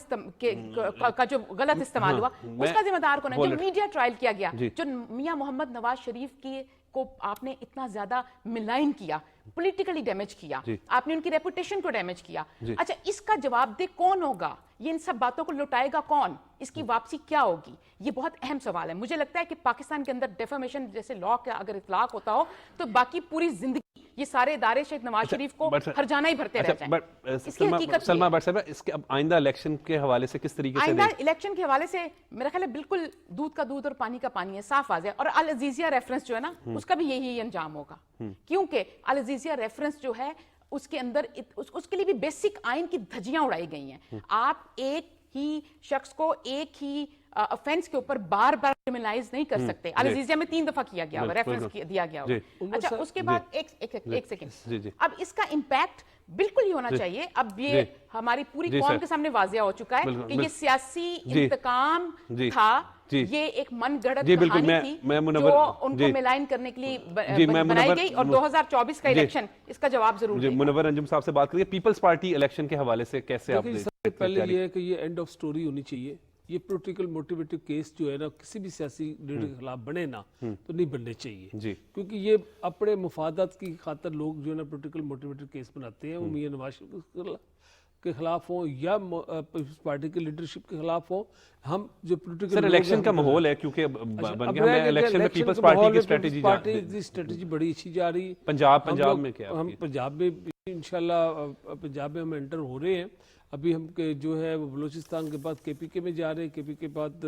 [SPEAKER 2] کا جو غلط استعمال ہوا، اس کا ذمہ دار کون ہے؟ جو میڈیا ٹرائل کیا گیا، جو میاں محمد نواز شریف کی کو آپ نے اتنا زیادہ ملائن کیا، پولیٹیکلی ڈیمیج کیا، آپ نے ان کی ریپوٹیشن کو ڈیمیج کیا. اچھا، اس کا جواب دہ کون ہوگا؟ یہ ان سب باتوں کو لٹائے گا کون؟ اس کی واپسی کیا ہوگی؟ یہ بہت اہم سوال ہے. مجھے لگتا ہے کہ پاکستان کے اندر ڈیفیمیشن جیسے لا کا اگر اطلاق ہوتا ہو تو باقی پوری زندگی یہ سارے ادارے شیخ نواز شریف کو ہر جانا ہی بھرتے رہ جائیں. اس کی حقیقت
[SPEAKER 1] سلمہ بٹ صاحب، اس کے اب آئندہ الیکشن کے حوالے سے کس طریقے سے
[SPEAKER 2] آئندہ الیکشن کے حوالے سے میرا خیال ہے بالکل دودھ کا دودھ اور پانی کا پانی ہے، صاف واضح ہے. اور العزیزیہ ریفرنس جو ہے نا، اس کا بھی یہی انجام ہوگا، کیونکہ العزیزیہ ریفرنس جو ہے اس کے اندر اس کے لیے بھی بیسک آئین کی دھجیاں اڑائی گئی ہیں. آپ ایک ہی شخص کو ایک ہی افینس کے اوپر بار بار کرمنلائز نہیں کر سکتے. العزیزیہ میں 3 دفعہ کیا گیا ہوا، ریفرنس دیا گیا ہوا. اچھا، اس کے بعد ایک سیکنڈ، اب اس کا امپیکٹ بالکل ہی ہونا چاہیے. اب یہ ہماری پوری قوم کے سامنے واضح ہو چکا ہے کہ یہ سیاسی انتقام تھا، یہ ایک من گڑت کہانی تھی جو ان کو ملائن کرنے کے لیے بنائی گئی. اور 2024 کا الیکشن اس کا جواب ضرور دے گا.
[SPEAKER 1] منور انجم صاحب سے بات کریے، پیپلز پارٹی الیکشن کے حوالے سے کیسے آپ
[SPEAKER 3] سب سے پہلے یہ ہے کہ یہ اینڈ آف سٹوری ہونی چاہیے. یہ پولیٹیکل موٹیویٹو کیس جو ہے نا، کسی بھی سیاسی لیڈر کے خلاف بنے نا تو نہیں بننے چاہیے، کیونکہ یہ اپنے مفادات کی خاطر لوگ جو ہے نا پولیٹیکل موٹیویٹو کیس بناتے ہیں. وہ میاں نواز شریف کے خلاف ہوں یا پیپلز پارٹی کی لیڈرشپ کے خلاف ہوں. ہم جو پولیٹیکل
[SPEAKER 1] سر الیکشن کا ماحول ہے، کیونکہ بن گیا ہمیں الیکشن میں پیپلز پارٹی کی
[SPEAKER 3] اسٹریٹجی بڑی اچھی جا رہی ہے.
[SPEAKER 1] پنجاب میں کیا
[SPEAKER 3] ہم پنجاب میں انشاءاللہ پنجاب میں ہم انٹر ہو رہے ہیں. ابھی ہم جو ہے وہ بلوچستان کے بعد کے پی کے میں جا رہے ہیں، کے پی کے بعد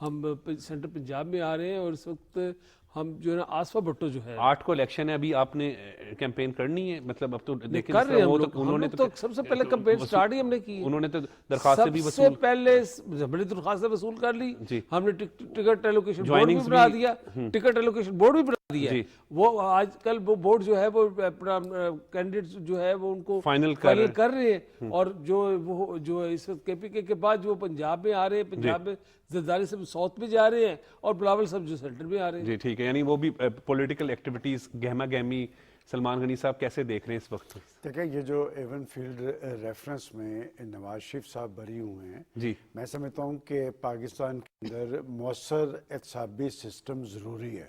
[SPEAKER 3] ہم سینٹر پنجاب میں آ رہے ہیں. اور اس وقت ہم جو ہے نا آصفہ بھٹو جو ہے
[SPEAKER 1] 8 کو الیکشن ہے، ابھی آپ نے کیمپین کرنی ہے، مطلب اب تو
[SPEAKER 3] کر رہے ہیں انہوں نے تو سب سے پہلے کیمپین سٹارٹ ہی ہم نے کی.
[SPEAKER 1] انہوں نے تو درخواستیں بھی
[SPEAKER 3] سب سے پہلے ہم نے درخواستیں وصول کر لی. ہم نے ٹکٹ ایلوکیشن بورڈ بھی بنا دیا، ٹکٹ ایلوکیشن بورڈ بھی بنا دیا. وہ آج کل وہ بورڈ جو ہے وہ اپنا کینڈیڈیٹ جو ہے وہ ان کو فائنل کر رہے ہیں. اور جو اس وقت کے پی کے کے بعد جو پنجاب میں آ رہے ہیں، پنجاب میں زرداری صاحب ساؤتھ میں جا رہے ہیں، اور بلاول صاحب جو سینٹر میں آ رہے ہیں.
[SPEAKER 1] جی ٹھیک ہے، یعنی وہ بھی پولیٹیکل ایکٹیویٹیز گہما گہمی. سلمان غنی صاحب کیسے دیکھ رہے ہیں اس وقت؟
[SPEAKER 4] دیکھیں، یہ جو ایون فیلڈ ریفرنس میں نواز شریف صاحب بری ہوئے ہیں، میں سمجھتا ہوں کہ پاکستان کے اندر مؤثر احتسابی سسٹم ضروری ہے.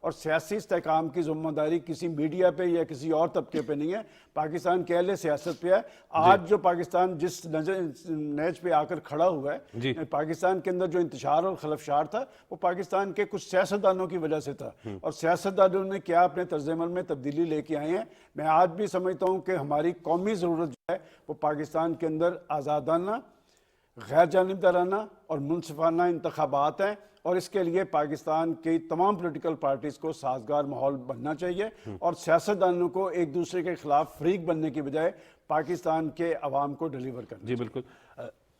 [SPEAKER 4] اور سیاسی استحکام کی ذمہ داری کسی میڈیا پہ یا کسی اور طبقے پہ نہیں ہے، پاکستان کے اہل سیاست پہ ہے۔ آج جو پاکستان جس نیچ پہ آ کر کھڑا ہوا ہے، پاکستان کے اندر جو انتشار اور خلفشار تھا وہ پاکستان کے کچھ سیاستدانوں کی وجہ سے تھا، اور سیاستدانوں نے کیا اپنے طرز عمل میں تبدیلی لے کے آئے ہیں۔ میں آج بھی سمجھتا ہوں کہ ہماری قومی ضرورت جو ہے وہ پاکستان کے اندر آزادانہ، غیر جانبدارانہ اور منصفانہ انتخابات ہیں، اور اس کے لیے پاکستان کی تمام پولیٹیکل پارٹیز کو سازگار ماحول بننا چاہیے، اور سیاستدانوں کو ایک دوسرے کے خلاف فریق بننے کی بجائے پاکستان کے عوام کو ڈیلیور کرنا۔
[SPEAKER 1] جی بالکل،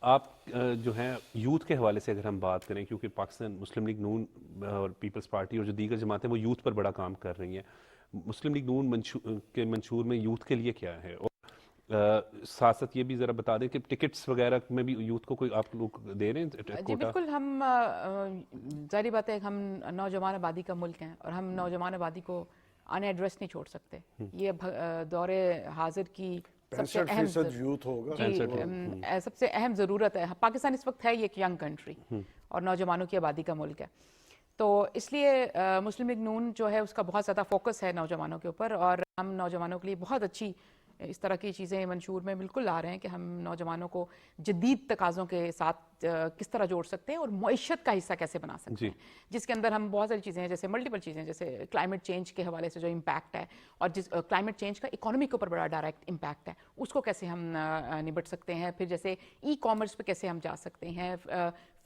[SPEAKER 1] آپ جو ہیں یوتھ کے حوالے سے اگر ہم بات کریں، کیونکہ پاکستان مسلم لیگ نون اور پیپلز پارٹی اور جو دیگر جماعتیں وہ یوتھ پر بڑا کام کر رہی ہیں، مسلم لیگ نون کے منشور میں یوتھ کے لیے کیا ہے؟ اور ساتھ یہ بھی ذرا بتا دیں کہ ٹکٹس وغیرہ میں بھی یوتھ کو کوئی آپ لوگ دے رہے ہیں؟
[SPEAKER 2] جی بالکل، ہم ظاہری بات ہے ہم نوجوان آبادی کا ملک ہیں، اور ہم نوجوان آبادی کو ان ایڈریس نہیں چھوڑ سکتے۔ یہ دور حاضر کی سب سے اہم
[SPEAKER 4] یوتھ ہوگا،
[SPEAKER 2] سب سے اہم ضرورت ہے۔ پاکستان اس وقت ہے یہ ایک ینگ کنٹری اور نوجوانوں کی آبادی کا ملک ہے، تو اس لیے مسلم لیگ نون جو ہے اس کا بہت زیادہ فوکس ہے نوجوانوں کے اوپر، اور ہم نوجوانوں کے لیے بہت اچھی اس طرح کی چیزیں منشور میں بالکل لا رہے ہیں کہ ہم نوجوانوں کو جدید تقاضوں کے ساتھ کس طرح جوڑ سکتے ہیں اور معیشت کا حصہ کیسے بنا سکتے ہیں، جس کے اندر ہم بہت ساری چیزیں ہیں، جیسے ملٹیپل چیزیں، جیسے کلائمیٹ چینج کے حوالے سے جو امپیکٹ ہے، اور جس کلائمیٹ چینج کا اکانومی کے اوپر بڑا ڈائریکٹ امپیکٹ ہے، اس کو کیسے ہم نبٹ سکتے ہیں، پھر جیسے ای کامرس پہ کیسے ہم جا سکتے ہیں،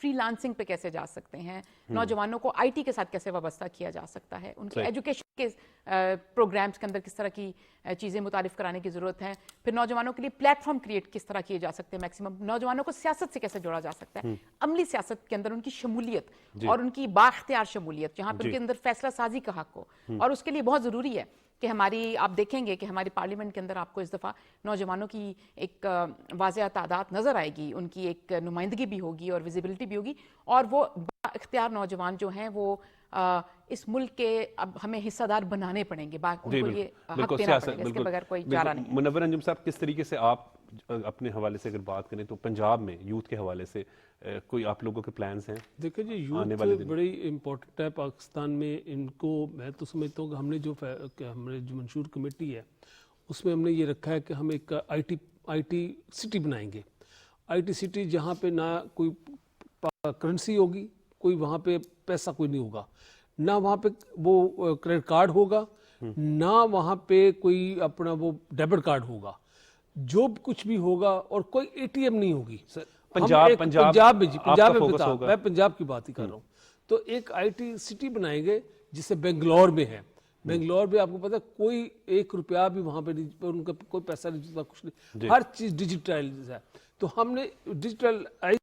[SPEAKER 2] فری لانسنگ پہ کیسے جا سکتے ہیں، نوجوانوں کو آئی ٹی کے ساتھ کیسے وابستہ کیا جا سکتا ہے، ان کے ایجوکیشن کے پروگرامز کے اندر کس طرح کی چیزیں متعارف کرانے کی ضرورت ہے، پھر نوجوانوں کے لیے پلیٹ فارم کریٹ کس طرح کیے جا سکتے ہیں میکسیمم، نوجوانوں کو سیاست سے کیسے جوڑا جا سکتا ہے، عملی سیاست کے اندر ان کی شمولیت اور ان کی بااختیار شمولیت، جہاں پہ ان کے اندر فیصلہ سازی کا حق ہو، اور اس کے لیے بہت ضروری ہے کہ ہماری، آپ دیکھیں گے کہ ہماری پارلیمنٹ کے اندر آپ کو اس دفعہ نوجوانوں کی ایک واضح تعداد نظر آئے گی، ان کی ایک نمائندگی بھی ہوگی اور ویزیبلٹی بھی ہوگی، اور وہ اختیار نوجوان جو ہیں وہ اس ملک کے اب ہمیں حصہ دار بنانے پڑیں گے، ان کو یہ حق دینا پڑے گا، اس کے بغیر کوئی چارہ نہیں ہے۔
[SPEAKER 1] منور انجم صاحب، کس طریقے سے آپ اپنے حوالے سے اگر بات کریں تو پنجاب میں یوتھ کے حوالے سے کوئی آپ لوگوں کے پلانز ہیں؟
[SPEAKER 3] دیکھیں جی، یوتھ بڑی امپورٹنٹ ہے پاکستان میں، ان کو میں تو سمجھتا ہوں کہ ہم نے جو منشور کمیٹی ہے اس میں ہم نے یہ رکھا ہے کہ ہم ایک آئی ٹی سٹی بنائیں گے، آئی ٹی سٹی جہاں پہ نہ کوئی کرنسی ہوگی، کوئی وہاں پہ پیسہ کوئی نہیں ہوگا، نہ وہاں پہ وہ کریڈٹ کارڈ ہوگا، نہ وہاں پہ کوئی اپنا وہ ڈیبٹ کارڈ ہوگا، جو کچھ بھی ہوگا، اور کوئی اے ٹی ایم نہیں ہوگی۔ پنجاب میں، جی پنجاب میں، میں پنجاب کی بات ہی کر رہا ہوں، تو ایک آئی ٹی سٹی بنائیں گے جسے بنگلور میں ہے، بنگلور میں آپ کو پتا کوئی 1 روپیہ بھی وہاں پہ ان کا کوئی پیسہ نہیں چلتا، کچھ نہیں، ہر چیز ڈیجیٹائز ہے، تو ہم نے ڈیجیٹلائز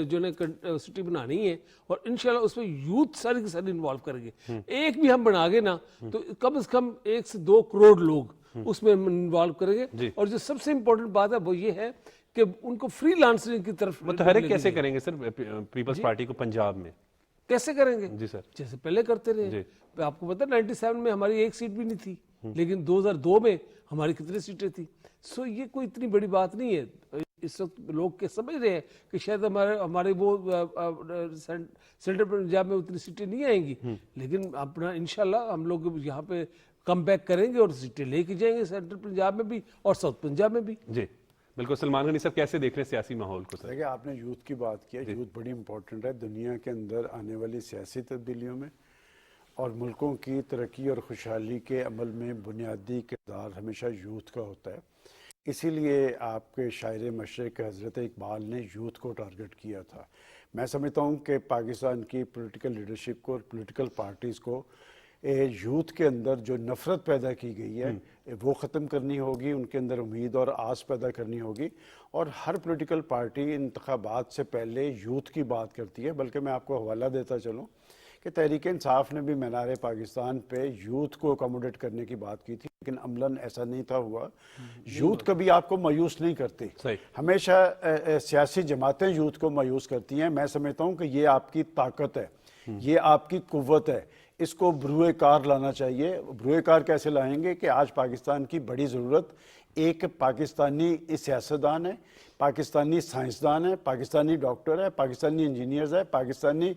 [SPEAKER 3] جو ہے سٹی بنانی ہے، اور انشاءاللہ اس میں یوتھ سارے کے سارے انوالو کریں گے، ایک بھی ہم بنا گے نا تو کم از کم 1 سے 2 کروڑ لوگ اس میں انوالو کریں گے، اور جو سب سے امپورٹنٹ بات ہے وہ یہ ہے کہ ان کو فری لانسنگ کی طرف
[SPEAKER 1] متحرک کیسے کریں گے سر پیپلز پارٹی کو پنجاب میں؟
[SPEAKER 3] کیسے کریں گے؟
[SPEAKER 1] جی سر،
[SPEAKER 3] جیسے پہلے کرتے رہے، آپ کو پتا 97 میں ہماری 1 سیٹ بھی نہیں تھی، لیکن 2002 میں ہماری کتنی سیٹیں تھیں، سو یہ کوئی اتنی بڑی بات نہیں ہے۔ اس وقت لوگ کے سمجھ رہے ہیں کہ شاید ہمارے وہ سینٹرل پنجاب میں اتنی سیٹیں نہیں آئیں گی، لیکن اپنا انشاءاللہ ہم لوگ یہاں پہ کم بیک کریں گے اور سیٹیں لے کے جائیں گے سینٹرل پنجاب میں بھی اور ساؤتھ پنجاب میں بھی۔
[SPEAKER 1] جی بالکل، سلمان غنی صاحب کیسے دیکھ رہے ہیں سیاسی ماحول کو؟ سر
[SPEAKER 4] دیکھیں، آپ نے یوتھ کی بات کی ہے، یوتھ بڑی امپورٹنٹ ہے دنیا کے اندر آنے والی سیاسی تبدیلیوں میں، اور ملکوں کی ترقی اور خوشحالی کے عمل میں بنیادی کردار ہمیشہ یوتھ کا ہوتا ہے۔ اسی لیے آپ کے شاعر مشرق حضرت اقبال نے یوتھ کو ٹارگٹ کیا تھا۔ میں سمجھتا ہوں کہ پاکستان کی پولیٹیکل لیڈرشپ کو اور پولیٹیکل پارٹیز کو یوتھ کے اندر جو نفرت پیدا کی گئی ہے وہ ختم کرنی ہوگی، ان کے اندر امید اور آس پیدا کرنی ہوگی، اور ہر پولیٹیکل پارٹی انتخابات سے پہلے یوتھ کی بات کرتی ہے۔ بلکہ میں آپ کو حوالہ دیتا چلوں کہ تحریک انصاف نے بھی مینار پاکستان پہ یوتھ کو اکوموڈیٹ کرنے کی بات کی تھی، لیکن عملاً ایسا نہیں تھا ہوا۔ یوتھ کبھی آپ کو مایوس نہیں کرتی، ہمیشہ سیاسی جماعتیں یوتھ کو مایوس کرتی ہیں۔ میں سمجھتا ہوں کہ یہ آپ کی طاقت ہے، یہ آپ کی قوت ہے، اس کو بروئے کار لانا چاہیے۔ بروئے کار کیسے لائیں گے کہ آج پاکستان کی بڑی ضرورت ایک پاکستانی سیاستدان ہے، پاکستانی سائنسدان ہے، پاکستانی ڈاکٹر ہے، پاکستانی انجینئرز ہے، پاکستانی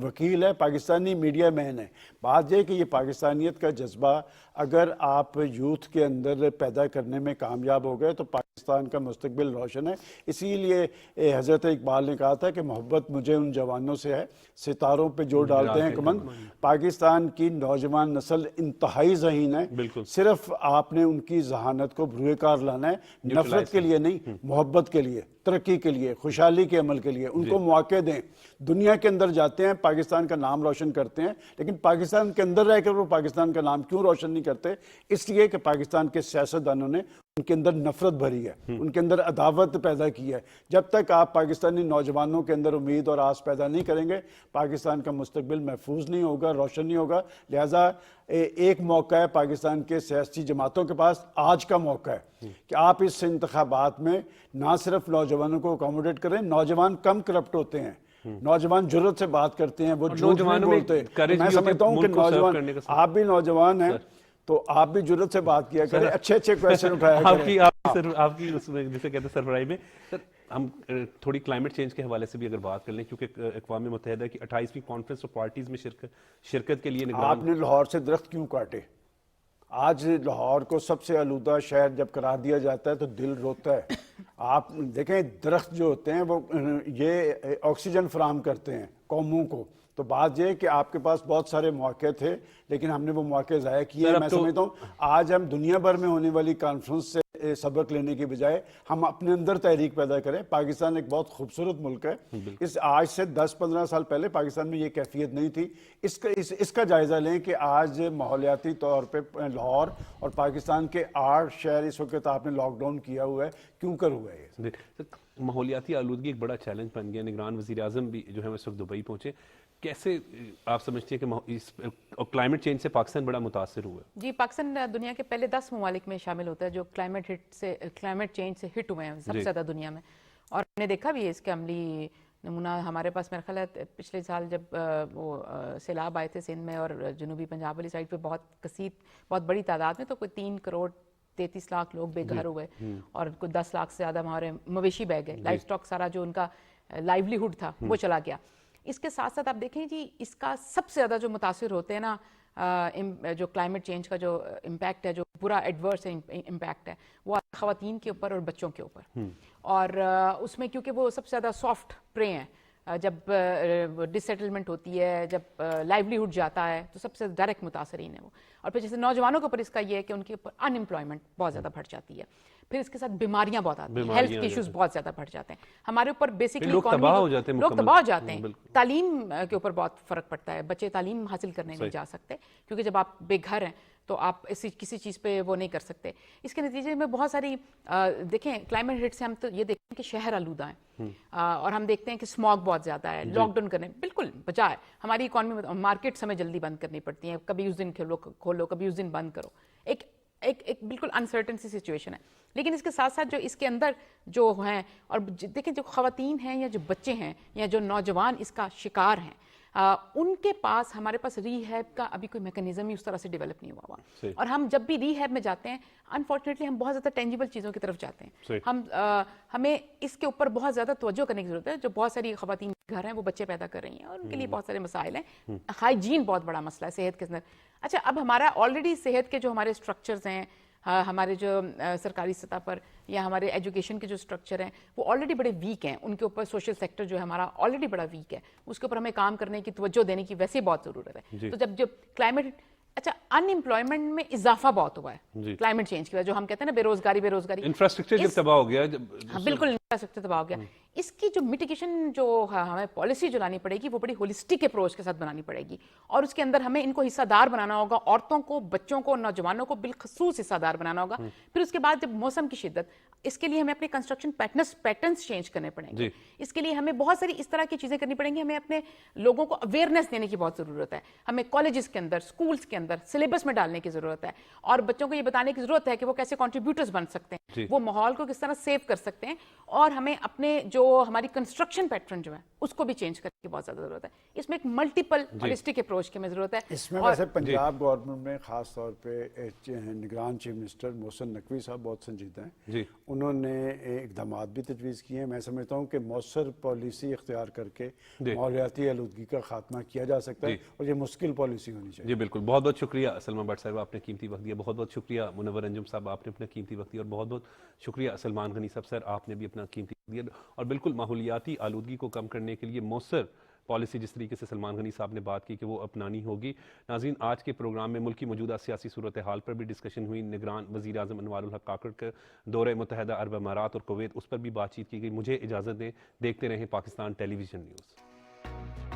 [SPEAKER 4] وکیل ہے، پاکستانی میڈیا مین ہے۔ بات یہ کہ یہ پاکستانیت کا جذبہ اگر آپ یوتھ کے اندر پیدا کرنے میں کامیاب ہو گئے تو پاکستان کا مستقبل روشن ہے۔ اسی لیے حضرت اقبال نے کہا تھا کہ محبت مجھے ان جوانوں سے ہے ستاروں پہ جو ڈالتے ہیں کمند۔ پاکستان کی نوجوان نسل انتہائی ذہین ہے، صرف آپ نے ان کی ذہانت کو بروئے کار لانا ہے، نفرت کے لیے نہیں، محبت کے لیے، ترقی کے لیے، خوشحالی کے عمل کے لیے۔ ان کو مواقع دیں، دنیا کے اندر جاتے ہیں، پاکستان کا نام روشن کرتے ہیں، لیکن پاکستان کے اندر رہ کر وہ پاکستان کا نام کیوں روشن نہیں کرتے؟ اس لیے کہ پاکستان کے سیاستدانوں نے ان کے اندر نفرت بھری ہے، ان کے اندر عداوت پیدا کی ہے۔ جب تک آپ پاکستانی نوجوانوں کے اندر امید اور آس پیدا نہیں کریں گے، پاکستان کا مستقبل محفوظ نہیں ہوگا، روشن نہیں ہوگا۔ لہٰذا ایک موقع ہے پاکستان کے سیاسی جماعتوں کے پاس، آج کا موقع ہے کہ آپ اس انتخابات میں نہ صرف نوجوانوں کو اکوموڈیٹ کریں۔ نوجوان کم کرپٹ ہوتے ہیں، نوجوان جرت سے بات کرتے ہیں، وہ جھوٹ نہیں بولتے۔ میں سمجھتا ہوں کہ نوجوان، آپ بھی نوجوان ہیں تو آپ بھی جرت سے بات کیا کریں، اچھے اچھے کویسچن اٹھایا کریں۔
[SPEAKER 1] آپ کی اس میں جسے کہتے ہیں سربراہی میں سر، ہم تھوڑی کلائمیٹ چینج کے حوالے سے بھی اگر بات کر لیں، کیونکہ اقوام متحدہ کی 28ویں کانفرنس آف پارٹیز میں شرکت کے لیے
[SPEAKER 4] آپ نے لاہور سے درخت کیوں کاٹے؟ آج لاہور کو سب سے آلودہ شہر جب قرار دیا جاتا ہے تو دل روتا ہے۔ آپ دیکھیں درخت جو ہوتے ہیں وہ یہ آکسیجن فراہم کرتے ہیں قوموں کو۔ تو بات یہ کہ آپ کے پاس بہت سارے مواقع تھے لیکن ہم نے وہ مواقع ضائع کیے۔ میں سمجھتا ہوں آج ہم دنیا بھر میں ہونے والی کانفرنس سے سبق لینے کی بجائے ہم اپنے اندر تحریک پیدا کریں۔ پاکستان ایک بہت خوبصورت ملک ہے۔ اس آج سے 10-15 سال پہلے پاکستان میں یہ کیفیت نہیں تھی۔ اس کا جائزہ لیں کہ آج ماحولیاتی طور پہ لاہور اور پاکستان کے 8 شہر اس وقت آپ نے لاک ڈاؤن کیا ہوا ہے، کیوں کر ہوا ہے یہ؟
[SPEAKER 1] ماحولیاتی آلودگی ایک بڑا چیلنج بن گیا۔ نگران وزیر اعظم بھی جو ہے اس وقت دبئی پہنچے، کیسے آپ سمجھتے ہیں کہ کلائمیٹ چینج سے پاکستان بڑا متاثر ہوا ہے؟
[SPEAKER 2] جی، پاکستان دنیا کے پہلے 10 ممالک میں شامل ہوتا ہے جو کلائمیٹ چینج سے ہٹ ہوئے ہیں سب سے زیادہ دنیا میں، اور ہم نے دیکھا بھی ہے اس کے عملی نمونہ ہمارے پاس۔ میرا خیال ہے پچھلے سال جب وہ سیلاب آئے تھے سندھ میں اور جنوبی پنجاب والی سائڈ پہ بہت بڑی تعداد میں، تو کوئی 3.33 کروڑ لوگ بے گھر ہوئے اور کوئی 10 لاکھ سے زیادہ ہمارے مویشی بہ گئے، لائف سٹاک سارا جو ان کا لائیولیہڈ تھا وہ چلا گیا۔ اس کے ساتھ ساتھ آپ دیکھیں جی، اس کا سب سے زیادہ جو متاثر ہوتے ہیں نا جو کلائمیٹ چینج کا جو امپیکٹ ہے، جو برا ایڈورس امپیکٹ ہے، وہ خواتین کے اوپر اور بچوں کے اوپر۔ اور اس میں کیونکہ وہ سب سے زیادہ سافٹ پرے ہیں، جب ڈس سیٹلمنٹ ہوتی ہے، جب لائیولیہڈ جاتا ہے تو سب سے ڈائریکٹ متاثرین ہیں وہ۔ اور پھر جیسے نوجوانوں کے اوپر اس کا یہ ہے کہ ان کے اوپر ان امپلائمنٹ بہت زیادہ بڑھ جاتی ہے، پھر اس کے ساتھ بیماریاں بہت آتی ہیں، ہیلتھ ایشوز بہت زیادہ بڑھ جاتے ہیں ہمارے اوپر۔ بیسکلی لوگ تباہ ہو جاتے ہیں، تعلیم کے اوپر بہت فرق پڑتا ہے، بچے تعلیم حاصل کرنے نہیں جا سکتے کیونکہ جب آپ بے گھر ہیں تو آپ کسی چیز پہ وہ نہیں کر سکتے۔ اس کے نتیجے میں بہت ساری دیکھیں کلائمیٹ ہٹ سے ہم تو یہ دیکھتے ہیں کہ شہر آلودہ ہیں، اور ہم دیکھتے ہیں کہ اسموگ بہت زیادہ ہے۔ لاک ڈاؤن کرنے بالکل بجائے ہماری اکانومی، مارکیٹس ہمیں جلدی بند کرنی پڑتی ہیں، کبھی اس دن کھولو کبھی اس دن بند کرو، ایک بالکل انسرٹن سی سچویشن ہے۔ لیکن اس کے ساتھ ساتھ جو اس کے اندر جو ہیں، اور دیکھیں جو خواتین ہیں یا جو بچے ہیں یا جو نوجوان اس کا شکار ہیں، ان کے پاس ہمارے پاس ری ہیب کا ابھی کوئی میکانزم ہی اس طرح سے ڈیولپ نہیں ہوا۔ اور ہم جب بھی ری ہیب میں جاتے ہیں انفارچونیٹلی ہم بہت زیادہ ٹینجیبل چیزوں کی طرف جاتے ہیں۔ ہمیں اس کے اوپر بہت زیادہ توجہ کرنے کی ضرورت ہے۔ جو بہت ساری خواتین گھر ہیں وہ بچے پیدا کر رہی ہیں اور ان کے لیے بہت سارے مسائل ہیں۔ ہائیجین بہت بڑا مسئلہ ہے صحت کے اندر۔ اچھا، اب ہمارا آلریڈی صحت کے جو ہمارے اسٹرکچرز ہیں، ہمارے جو سرکاری سطح پر یا ہمارے ایجوکیشن کے جو اسٹرکچر ہیں وہ آلریڈی بڑے ویک ہیں، ان کے اوپر سوشل سیکٹر جو ہے ہمارا آلریڈی بڑا ویک ہے، اس کے اوپر ہمیں کام کرنے کی، توجہ دینے کی ویسے بہت ضرورت ہے۔ تو جب کلائمیٹ، اچھا ان امپلائمنٹ میں اضافہ بہت ہوا ہے کلائمیٹ چینج کی وجہ، جو ہم کہتے ہیں نا بے روزگاری،
[SPEAKER 1] انفراسٹرکچر جب تباہ ہو گیا،
[SPEAKER 2] بالکل انفراسٹرکچر تباہ ہو گیا۔ اس کی جو میٹیگیشن جو ہمیں پالیسی جو لانی پڑے گی وہ بڑی ہولسٹک اپروچ کے ساتھ بنانی پڑے گی، اور اس کے اندر ہمیں ان کو حصہ دار بنانا ہوگا، عورتوں کو، بچوں کو، نوجوانوں کو بالخصوص حصہ دار بنانا ہوگا۔ پھر اس کے بعد جب موسم کی شدت، اس کے لیے ہمیں اپنے کنسٹرکشن پیٹرنز چینج کرنے پڑیں گے، اس کے لیے ہمیں بہت ساری اس طرح کی چیزیں کرنی پڑیں گی۔ ہمیں اپنے لوگوں کو اویئرنیس دینے کی بہت ضرورت ہے، ہمیں کالجز کے اندر، اسکولز کے اندر سلیبس میں ڈالنے کی ضرورت ہے، اور بچوں کو یہ بتانے کی ضرورت ہے کہ وہ کیسے کنٹریبیوٹرز بن سکتے ہیں، وہ ماحول کو کس طرح سیو کر سکتے ہیں، اور ہمیں اپنے جو ہماری کنسٹرکشن پیٹرن جو ہے اس کو بھی چینج کرنے کی بہت زیادہ ضرورت ہے. اس میں ایک ملٹیپل ہولسٹک اپروچ کی ہمیں ضرورت ہے.
[SPEAKER 4] اس میں ویسے پنجاب گورنمنٹ میں خاص طور پہ نگران چیف منسٹر محسن نقوی صاحب بہت سنجیدہ ہیں. انہوں نے اقدامات بھی تجویز کیے ہیں. میں سمجھتا ہوں کہ مؤثر پالیسی اختیار کر کے ماحولیاتی آلودگی کا خاتمہ کیا جا سکتا ہے اور یہ مشکل پالیسی ہونی چاہیے.
[SPEAKER 1] جی بالکل. بہت بہت شکریہ سلما بٹ صاحب، آپ نے قیمتی وقت دیا. بہت بہت شکریہ منور انجم صاحب، آپ نے اپنا قیمتی وقت دیا. اور بہت بہت شکریہ سلمان غنی صاحب، سر آپ نے بھی اپنا قیمتی وقت دیا. اور بالکل ماحولیاتی آلودگی کو کم کرنے کے لیے مؤثر پالیسی جس طریقے سے سلمان غنی صاحب نے بات کی کہ وہ اپنانی ہوگی. ناظرین، آج کے پروگرام میں ملک کی موجودہ سیاسی صورتحال پر بھی ڈسکشن ہوئی. نگران وزیر اعظم انوار الحق کاکڑ کا دورہ متحدہ عرب امارات اور کویت، اس پر بھی بات چیت کی گئی. مجھے اجازت دیں، دیکھتے رہیں پاکستان ٹیلی ویژن نیوز.